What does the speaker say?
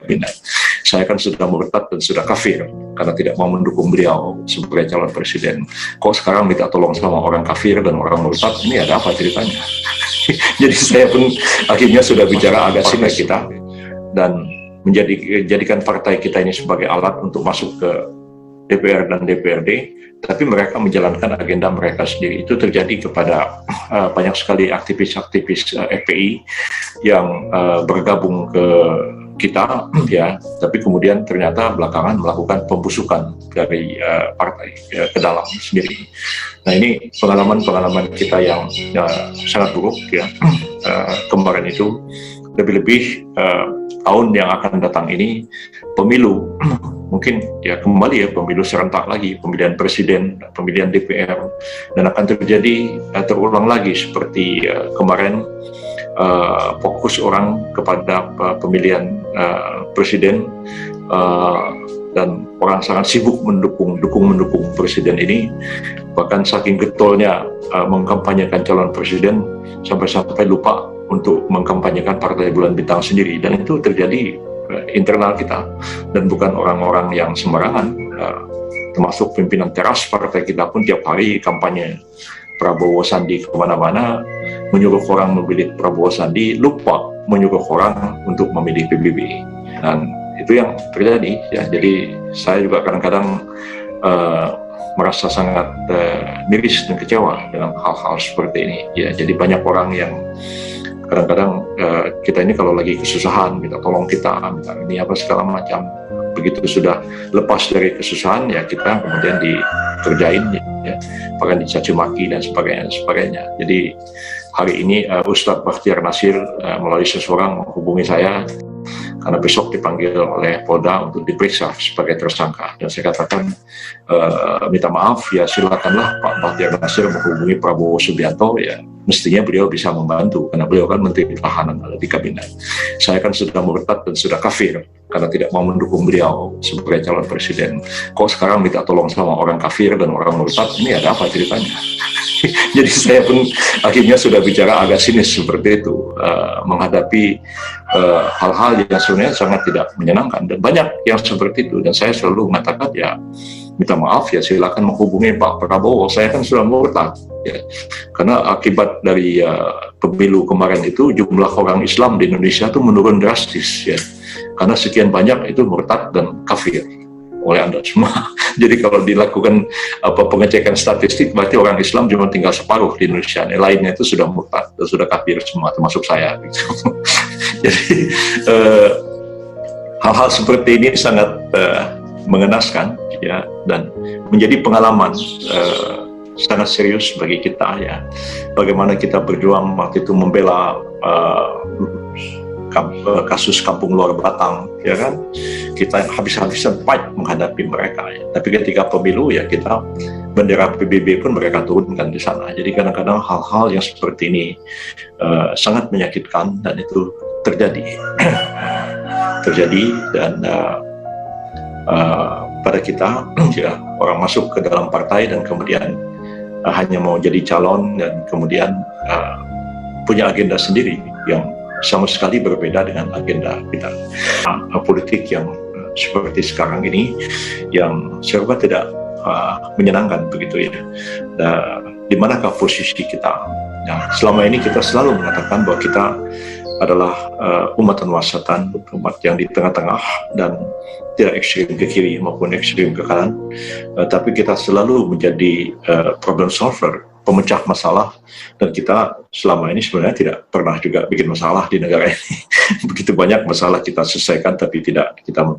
kabinet. Saya kan sudah murtad dan sudah kafir karena tidak mau mendukung beliau sebagai calon presiden. Kok sekarang minta tolong sama orang kafir dan orang murtad? Ini ada apa ceritanya? Jadi saya pun akhirnya sudah bicara agak sinis kita dan menjadikan partai kita ini sebagai alat untuk masuk ke DPR dan DPRD, tapi mereka menjalankan agenda mereka sendiri. Itu terjadi kepada banyak sekali aktivis-aktivis FPI yang bergabung ke kita, ya. Tapi kemudian ternyata belakangan melakukan pembusukan dari partai ke dalam sendiri. Nah, ini pengalaman-pengalaman kita yang sangat buruk, ya. Kemarin itu lebih-lebih tahun yang akan datang ini pemilu. Mungkin ya kembali ya pemilu serentak lagi, pemilihan presiden, pemilihan DPR, dan akan terjadi terulang lagi seperti kemarin fokus orang kepada pemilihan presiden dan orang sangat sibuk mendukung presiden ini, bahkan saking getolnya mengkampanyekan calon presiden sampai lupa untuk mengkampanyekan Partai Bulan Bintang sendiri, dan itu terjadi internal kita dan bukan orang-orang yang sembarangan, termasuk pimpinan teras partai kita pun tiap hari kampanye Prabowo Sandi kemana-mana, menyuruh orang memilih Prabowo Sandi, lupa menyuruh orang untuk memilih PBB, dan itu yang terjadi, ya. Jadi saya juga kadang-kadang merasa sangat miris dan kecewa dengan hal-hal seperti ini, ya. Jadi banyak orang yang kadang-kadang kita ini kalau lagi kesusahan minta tolong kita, minta ini apa segala macam, begitu sudah lepas dari kesusahan ya kita kemudian dikerjain, ya, bahkan dicaci maki dan sebagainya. Jadi hari ini Ustadz Bakhtiar Nasir melalui seseorang menghubungi saya karena besok dipanggil oleh Polda untuk diperiksa sebagai tersangka, dan saya katakan minta maaf, ya silakanlah Pak Bakhtiar Nasir menghubungi Prabowo Subianto, ya mestinya beliau bisa membantu karena beliau kan Menteri Pertahanan di kabinet. Saya kan sudah murtad dan sudah kafir karena tidak mau mendukung beliau sebagai calon presiden. Kok sekarang minta tolong sama orang kafir dan orang murtad? Ini ada apa ceritanya? Jadi saya pun akhirnya sudah bicara agak sinis seperti itu, menghadapi hal-hal yang sebenarnya sangat tidak menyenangkan, dan banyak yang seperti itu. Dan saya selalu mengatakan, ya minta maaf, ya silakan menghubungi Pak Prabowo, saya kan sudah murtad, ya. Karena akibat dari pemilu kemarin itu jumlah orang Islam di Indonesia itu menurun drastis, ya, karena sekian banyak itu murtad dan kafir oleh Anda semua. Jadi kalau dilakukan pengecekan statistik, berarti orang Islam cuma tinggal separuh di Indonesia, lainnya itu sudah murtad dan sudah kafir semua, termasuk saya, gitu. Jadi hal-hal seperti ini sangat mengenaskan, ya, dan menjadi pengalaman sangat serius bagi kita, ya. Bagaimana kita berjuang waktu itu membela kasus Kampung Luar Batang, ya kan, kita habis-habisan fight menghadapi mereka, ya. Tapi ketika pemilu, ya kita bendera PBB pun mereka turunkan di sana. Jadi kadang-kadang hal-hal yang seperti ini sangat menyakitkan, dan itu terjadi dan pada kita, ya, orang masuk ke dalam partai dan kemudian hanya mau jadi calon dan kemudian punya agenda sendiri yang sama sekali berbeda dengan agenda kita. Politik yang seperti sekarang ini yang serba tidak menyenangkan, begitu, ya. Di manakah posisi kita? Nah, selama ini kita selalu mengatakan bahwa kita adalah umatan wasatan, umat yang di tengah-tengah dan tidak ekstrim ke kiri maupun ekstrim ke kanan, tapi kita selalu menjadi problem solver, pemecah masalah, dan kita selama ini sebenarnya tidak pernah juga bikin masalah di negara ini. Begitu banyak masalah kita selesaikan tapi tidak kita